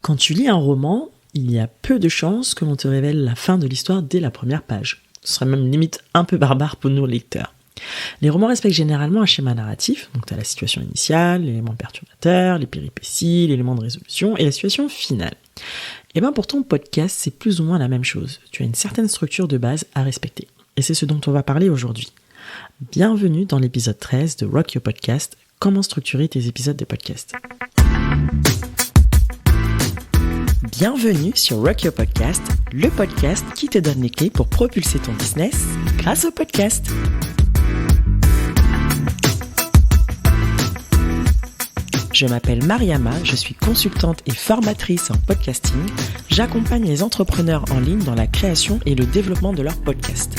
Quand tu lis un roman, il y a peu de chances que l'on te révèle la fin de l'histoire dès la première page. Ce serait même limite un peu barbare pour nous lecteurs. Les romans respectent généralement un schéma narratif, donc tu as la situation initiale, l'élément perturbateur, les péripéties, l'élément de résolution et la situation finale. Et bien pour ton podcast, c'est plus ou moins la même chose. Tu as une certaine structure de base à respecter. Et c'est ce dont on va parler aujourd'hui. Bienvenue dans l'épisode 13 de Rock Your Podcast, comment structurer tes épisodes de podcast. Bienvenue sur Rock Your Podcast, le podcast qui te donne les clés pour propulser ton business grâce au podcast. Je m'appelle Mariama, je suis consultante et formatrice en podcasting. J'accompagne les entrepreneurs en ligne dans la création et le développement de leur podcast.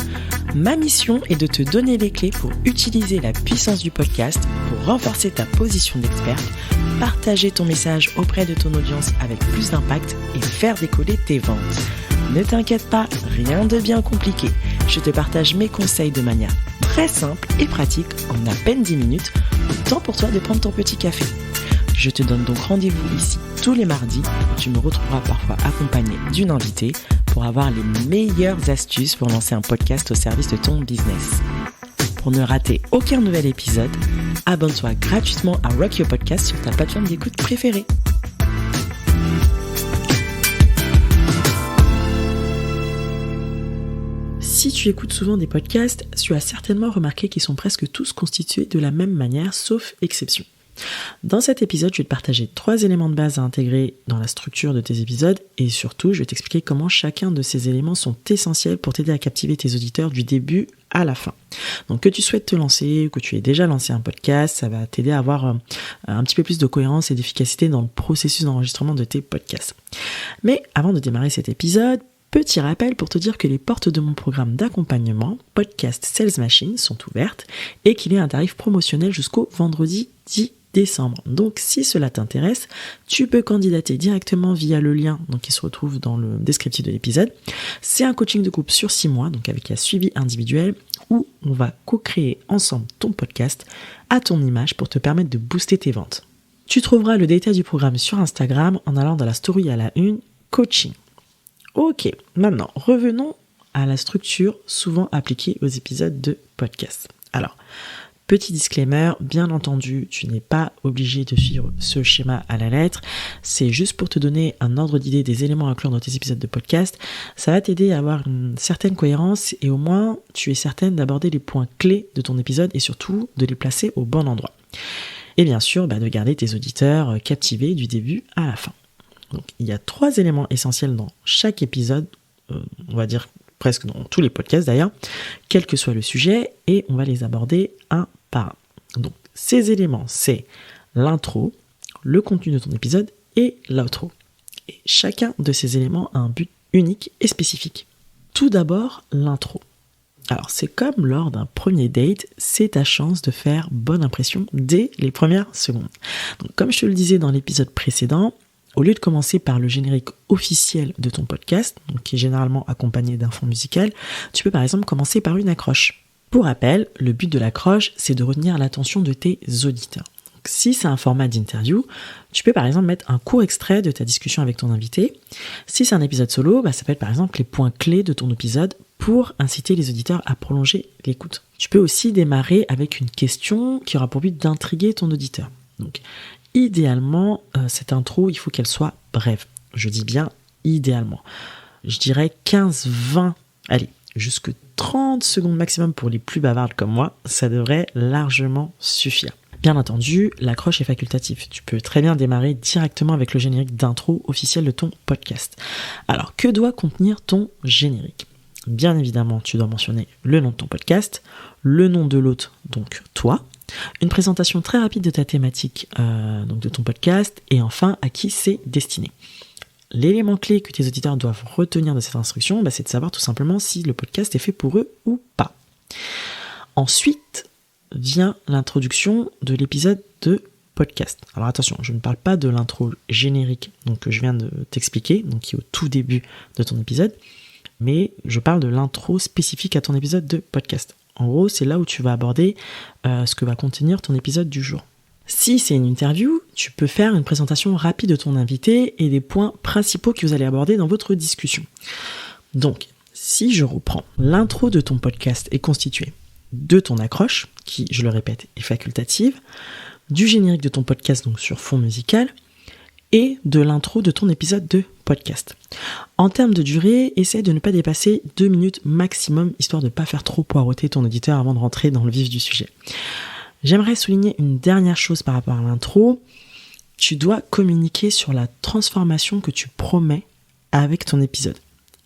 Ma mission est de te donner les clés pour utiliser la puissance du podcast pour renforcer ta position d'experte, partager ton message auprès de ton audience avec plus d'impact et faire décoller tes ventes. Ne t'inquiète pas, rien de bien compliqué. Je te partage mes conseils de manière très simple et pratique en à peine 10 minutes, temps pour toi de prendre ton petit café. Je te donne donc rendez-vous ici tous les mardis. Tu me retrouveras parfois accompagné d'une invitée pour avoir les meilleures astuces pour lancer un podcast au service de ton business. Pour ne rater aucun nouvel épisode, abonne-toi gratuitement à Rock Your Podcast sur ta plateforme d'écoute préférée. Si tu écoutes souvent des podcasts, tu as certainement remarqué qu'ils sont presque tous constitués de la même manière, sauf exception. Dans cet épisode, je vais te partager 3 éléments de base à intégrer dans la structure de tes épisodes et surtout, je vais t'expliquer comment chacun de ces éléments sont essentiels pour t'aider à captiver tes auditeurs du début à la fin. Donc que tu souhaites te lancer ou que tu aies déjà lancé un podcast, ça va t'aider à avoir un petit peu plus de cohérence et d'efficacité dans le processus d'enregistrement de tes podcasts. Mais avant de démarrer cet épisode, petit rappel pour te dire que les portes de mon programme d'accompagnement Podcast Sales Machine sont ouvertes et qu'il y a un tarif promotionnel jusqu'au vendredi 10 décembre. Donc si cela t'intéresse, tu peux candidater directement via le lien qui se retrouve dans le descriptif de l'épisode. C'est un coaching de groupe sur 6 mois, donc avec un suivi individuel où on va co-créer ensemble ton podcast à ton image pour te permettre de booster tes ventes. Tu trouveras le détail du programme sur Instagram en allant dans la story à la une, coaching. Ok, maintenant revenons à la structure souvent appliquée aux épisodes de podcast. Alors, petit disclaimer, bien entendu, tu n'es pas obligé de suivre ce schéma à la lettre. C'est juste pour te donner un ordre d'idée des éléments à inclure dans tes épisodes de podcast. Ça va t'aider à avoir une certaine cohérence et au moins tu es certaine d'aborder les points clés de ton épisode et surtout de les placer au bon endroit. Et bien sûr, de garder tes auditeurs captivés du début à la fin. Donc, il y a 3 éléments essentiels dans chaque épisode, on va dire presque dans tous les podcasts d'ailleurs, quel que soit le sujet, et on va les aborder un par un. Donc, ces éléments, c'est l'intro, le contenu de ton épisode et l'outro. Et chacun de ces éléments a un but unique et spécifique. Tout d'abord, l'intro. Alors, c'est comme lors d'un premier date, c'est ta chance de faire bonne impression dès les premières secondes. Donc, comme je te le disais dans l'épisode précédent, au lieu de commencer par le générique officiel de ton podcast, donc qui est généralement accompagné d'un fond musical, tu peux par exemple commencer par une accroche. Pour rappel, le but de l'accroche, c'est de retenir l'attention de tes auditeurs. Donc, si c'est un format d'interview, tu peux par exemple mettre un court extrait de ta discussion avec ton invité. Si c'est un épisode solo, ça peut être par exemple les points clés de ton épisode pour inciter les auditeurs à prolonger l'écoute. Tu peux aussi démarrer avec une question qui aura pour but d'intriguer ton auditeur. Donc, idéalement, cette intro, il faut qu'elle soit brève. Je dis bien idéalement. Je dirais 15-20, allez, jusque 30 secondes maximum pour les plus bavardes comme moi, ça devrait largement suffire. Bien entendu, l'accroche est facultative. Tu peux très bien démarrer directement avec le générique d'intro officiel de ton podcast. Alors, que doit contenir ton générique ? Bien évidemment, tu dois mentionner le nom de ton podcast, le nom de l'hôte, donc toi, une présentation très rapide de ta thématique, donc de ton podcast, et enfin à qui c'est destiné. L'élément clé que tes auditeurs doivent retenir de cette instruction, c'est de savoir tout simplement si le podcast est fait pour eux ou pas. Ensuite vient l'introduction de l'épisode de podcast. Alors attention, je ne parle pas de l'intro générique que je viens de t'expliquer, donc qui est au tout début de ton épisode, mais je parle de l'intro spécifique à ton épisode de podcast. En gros, c'est là où tu vas aborder ce que va contenir ton épisode du jour. Si c'est une interview, tu peux faire une présentation rapide de ton invité et des points principaux que vous allez aborder dans votre discussion. Donc, si je reprends, l'intro de ton podcast est constituée de ton accroche, qui, je le répète, est facultative, du générique de ton podcast, donc sur fond musical, et de l'intro de ton épisode de podcast. En termes de durée, essaie de ne pas dépasser 2 minutes maximum, histoire de ne pas faire trop poireauter ton auditeur avant de rentrer dans le vif du sujet. J'aimerais souligner une dernière chose par rapport à l'intro. Tu dois communiquer sur la transformation que tu promets avec ton épisode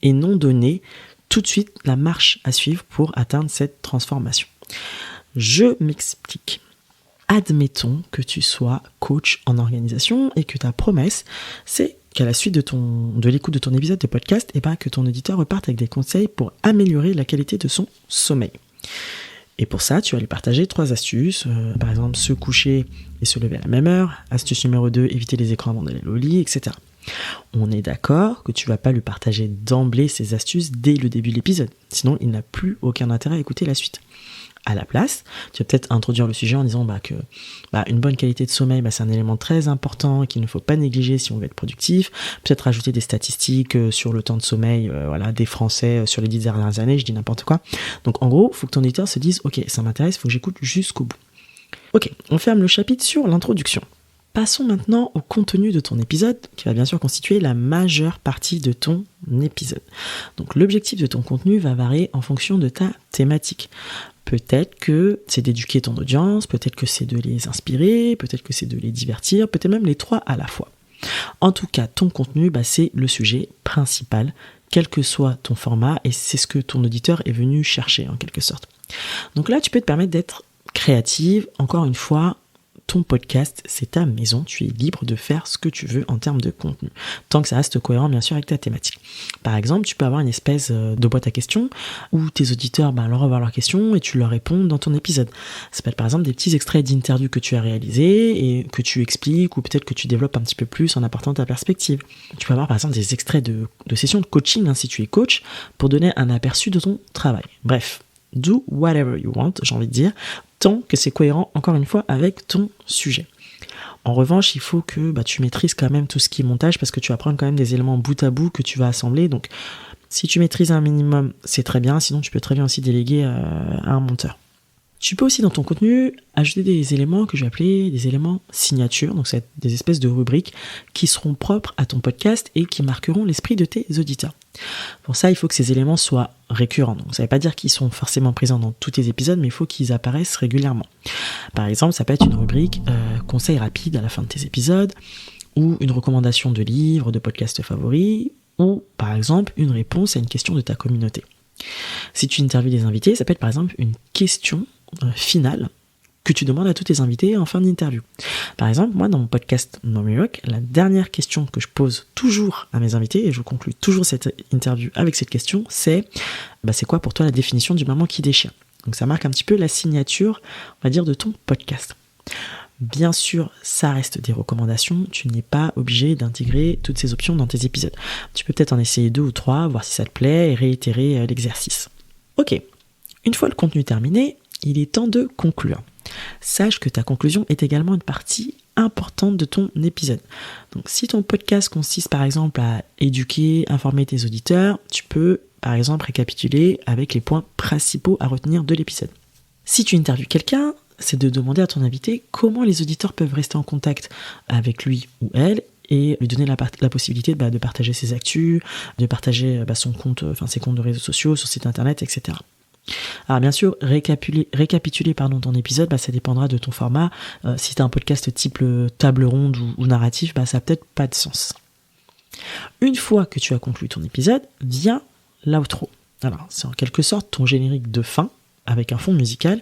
et non donner tout de suite la marche à suivre pour atteindre cette transformation. Je m'explique. Admettons que tu sois coach en organisation et que ta promesse, c'est qu'à la suite de l'écoute de ton épisode de podcast, que ton auditeur reparte avec des conseils pour améliorer la qualité de son sommeil. Et pour ça, tu vas lui partager 3 astuces, par exemple se coucher et se lever à la même heure, astuce numéro 2, éviter les écrans avant d'aller au lit, etc. On est d'accord que tu vas pas lui partager d'emblée ces astuces dès le début de l'épisode, sinon il n'a plus aucun intérêt à écouter la suite. À la place, tu vas peut-être introduire le sujet en disant que une bonne qualité de sommeil, c'est un élément très important qu'il ne faut pas négliger si on veut être productif. Peut-être rajouter des statistiques sur le temps de sommeil des Français sur les 10 dernières années, je dis n'importe quoi. Donc en gros, il faut que ton éditeur se dise « Ok, ça m'intéresse, il faut que j'écoute jusqu'au bout ». Ok, on ferme le chapitre sur l'introduction. Passons maintenant au contenu de ton épisode, qui va bien sûr constituer la majeure partie de ton épisode. Donc l'objectif de ton contenu va varier en fonction de ta thématique. Peut-être que c'est d'éduquer ton audience, peut-être que c'est de les inspirer, peut-être que c'est de les divertir, peut-être même les 3 à la fois. En tout cas, ton contenu, c'est le sujet principal, quel que soit ton format, et c'est ce que ton auditeur est venu chercher en quelque sorte. Donc là, tu peux te permettre d'être créative, encore une fois. Ton podcast, c'est ta maison, tu es libre de faire ce que tu veux en termes de contenu, tant que ça reste cohérent bien sûr avec ta thématique. Par exemple, tu peux avoir une espèce de boîte à questions où tes auditeurs leur envoient leurs questions et tu leur réponds dans ton épisode. Ça peut être par exemple des petits extraits d'interviews que tu as réalisés et que tu expliques ou peut-être que tu développes un petit peu plus en apportant ta perspective. Tu peux avoir par exemple des extraits de sessions de coaching si tu es coach pour donner un aperçu de ton travail. Bref, do whatever you want, j'ai envie de dire, tant que c'est cohérent, encore une fois, avec ton sujet. En revanche, il faut que tu maîtrises quand même tout ce qui est montage parce que tu vas prendre quand même des éléments bout à bout que tu vas assembler. Donc, si tu maîtrises un minimum, c'est très bien. Sinon, tu peux très bien aussi déléguer à un monteur. Tu peux aussi dans ton contenu ajouter des éléments que je vais appeler des éléments signature, donc c'est des espèces de rubriques qui seront propres à ton podcast et qui marqueront l'esprit de tes auditeurs. Pour ça, il faut que ces éléments soient récurrents. Donc ça ne veut pas dire qu'ils sont forcément présents dans tous tes épisodes, mais il faut qu'ils apparaissent régulièrement. Par exemple, ça peut être une rubrique conseils rapides à la fin de tes épisodes, ou une recommandation de livres, de podcasts favoris, ou par exemple une réponse à une question de ta communauté. Si tu interviews des invités, ça peut être par exemple une question finale que tu demandes à tous tes invités en fin d'interview. Par exemple, moi dans mon podcast Mommy Rock, la dernière question que je pose toujours à mes invités, et je conclue toujours cette interview avec cette question, c'est c'est quoi pour toi la définition du maman qui déchire ? Donc ça marque un petit peu la signature, on va dire, de ton podcast. Bien sûr, ça reste des recommandations, tu n'es pas obligé d'intégrer toutes ces options dans tes épisodes. Tu peux peut-être en essayer 2 ou 3, voir si ça te plaît et réitérer l'exercice. Ok, une fois le contenu terminé, il est temps de conclure. Sache que ta conclusion est également une partie importante de ton épisode. Donc si ton podcast consiste par exemple à éduquer, informer tes auditeurs, tu peux par exemple récapituler avec les points principaux à retenir de l'épisode. Si tu interviews quelqu'un, c'est de demander à ton invité comment les auditeurs peuvent rester en contact avec lui ou elle et lui donner la possibilité de partager ses actus, de partager son compte, ses comptes de réseaux sociaux, son site internet, etc. Alors bien sûr, récapituler ton épisode, ça dépendra de ton format. Si tu as un podcast type table ronde ou narratif, ça n'a peut-être pas de sens. Une fois que tu as conclu ton épisode, vient l'outro. Alors c'est en quelque sorte ton générique de fin, avec un fond musical.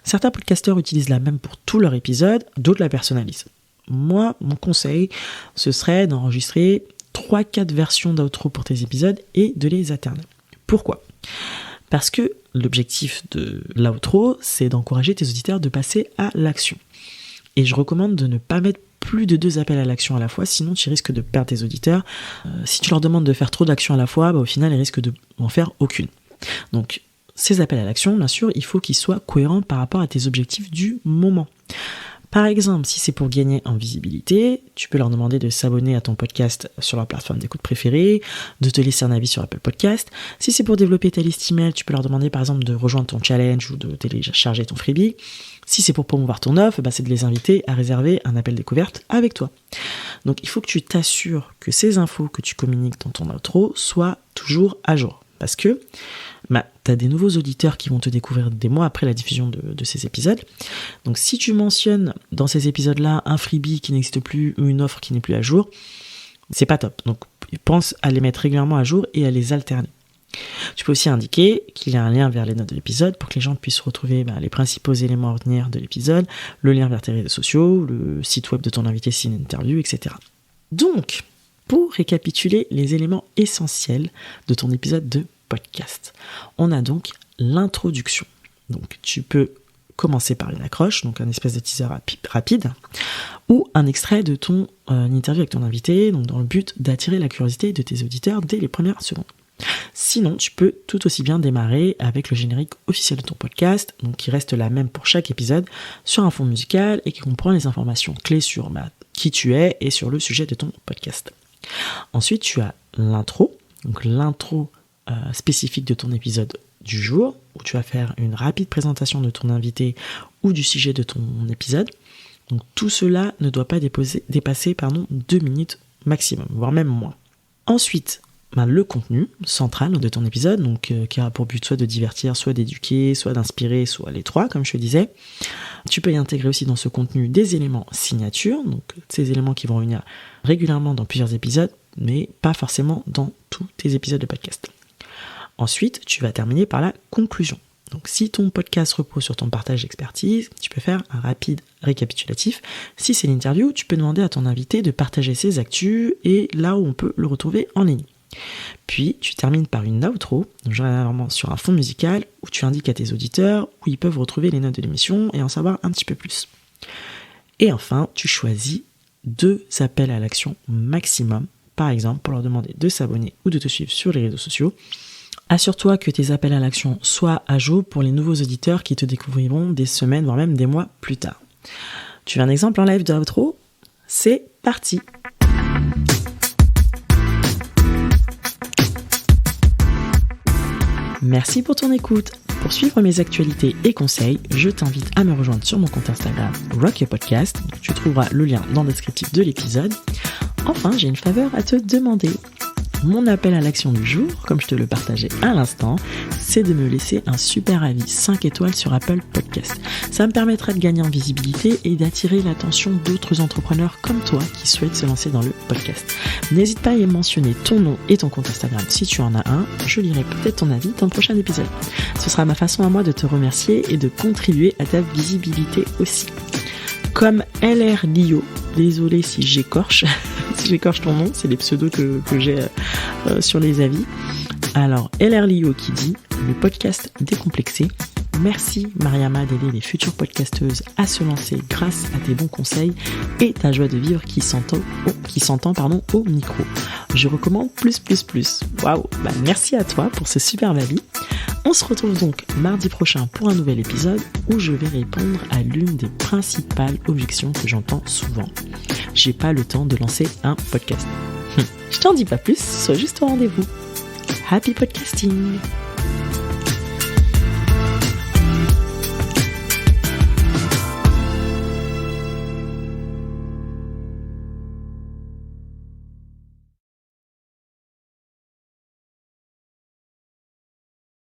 Certains podcasteurs utilisent la même pour tout leur épisode, d'autres la personnalisent. Moi, mon conseil, ce serait d'enregistrer 3-4 versions d'outro pour tes épisodes et de les alterner. Pourquoi ? Parce que l'objectif de l'outro, c'est d'encourager tes auditeurs de passer à l'action. Et je recommande de ne pas mettre plus de 2 appels à l'action à la fois, sinon tu risques de perdre tes auditeurs. Si tu leur demandes de faire trop d'actions à la fois, au final, ils risquent de n'en faire aucune. Donc, ces appels à l'action, bien sûr, il faut qu'ils soient cohérents par rapport à tes objectifs du moment. Par exemple, si c'est pour gagner en visibilité, tu peux leur demander de s'abonner à ton podcast sur leur plateforme d'écoute préférée, de te laisser un avis sur Apple Podcast. Si c'est pour développer ta liste email, tu peux leur demander par exemple de rejoindre ton challenge ou de télécharger ton freebie. Si c'est pour promouvoir ton offre, c'est de les inviter à réserver un appel découverte avec toi. Donc il faut que tu t'assures que ces infos que tu communiques dans ton outro soient toujours à jour. Parce que tu as des nouveaux auditeurs qui vont te découvrir des mois après la diffusion de ces épisodes. Donc si tu mentionnes dans ces épisodes-là un freebie qui n'existe plus ou une offre qui n'est plus à jour, c'est pas top. Donc pense à les mettre régulièrement à jour et à les alterner. Tu peux aussi indiquer qu'il y a un lien vers les notes de l'épisode pour que les gens puissent retrouver les principaux éléments à retenir de l'épisode, le lien vers tes réseaux sociaux, le site web de ton invité si une interview, etc. Donc, pour récapituler les éléments essentiels de ton épisode de podcast, on a donc l'introduction. Donc tu peux commencer par une accroche, donc un espèce de teaser rapide, ou un extrait de ton interview avec ton invité, donc dans le but d'attirer la curiosité de tes auditeurs dès les premières secondes. Sinon, tu peux tout aussi bien démarrer avec le générique officiel de ton podcast, donc qui reste la même pour chaque épisode, sur un fond musical et qui comprend les informations clés sur qui tu es et sur le sujet de ton podcast. Ensuite, tu as l'intro, donc l'intro spécifique de ton épisode du jour, où tu vas faire une rapide présentation de ton invité ou du sujet de ton épisode. Donc tout cela ne doit pas dépasser 2 minutes maximum, voire même moins. Ensuite, le contenu central de ton épisode, donc qui a pour but soit de divertir, soit d'éduquer, soit d'inspirer, soit les trois, comme je te disais. Tu peux y intégrer aussi dans ce contenu des éléments signature, donc ces éléments qui vont revenir régulièrement dans plusieurs épisodes, mais pas forcément dans tous tes épisodes de podcast. Ensuite, tu vas terminer par la conclusion. Donc si ton podcast repose sur ton partage d'expertise, tu peux faire un rapide récapitulatif. Si c'est l'interview, tu peux demander à ton invité de partager ses actus et là où on peut le retrouver en ligne. Puis tu termines par une outro, donc généralement sur un fond musical, où tu indiques à tes auditeurs où ils peuvent retrouver les notes de l'émission et en savoir un petit peu plus. Et enfin, tu choisis 2 appels à l'action maximum, par exemple pour leur demander de s'abonner ou de te suivre sur les réseaux sociaux. Assure-toi que tes appels à l'action soient à jour pour les nouveaux auditeurs qui te découvriront des semaines, voire même des mois plus tard. Tu veux un exemple en live de l'outro ? C'est parti ! Merci pour ton écoute. Pour suivre mes actualités et conseils, je t'invite à me rejoindre sur mon compte Instagram Rock Your Podcast. Tu trouveras le lien dans le descriptif de l'épisode. Enfin, j'ai une faveur à te demander. Mon appel à l'action du jour, comme je te le partageais à l'instant, c'est de me laisser un super avis 5 étoiles sur Apple Podcast. Ça me permettra de gagner en visibilité et d'attirer l'attention d'autres entrepreneurs comme toi qui souhaitent se lancer dans le podcast. N'hésite pas à y mentionner ton nom et ton compte Instagram si tu en as un. Je lirai peut-être ton avis dans le prochain épisode. Ce sera ma façon à moi de te remercier et de contribuer à ta visibilité aussi. Comme LR Lio, désolé si j'écorche ton nom, c'est les pseudos que j'ai sur les avis. Alors, LR Lio qui dit « Le podcast décomplexé ». Merci Mariama d'aider les futures podcasteuses à se lancer grâce à tes bons conseils et ta joie de vivre qui s'entend au micro. Je recommande plus. Waouh, merci à toi pour ce super avis. On se retrouve donc mardi prochain pour un nouvel épisode où je vais répondre à l'une des principales objections que j'entends souvent. J'ai pas le temps de lancer un podcast. Je t'en dis pas plus, sois juste au rendez-vous. Happy podcasting!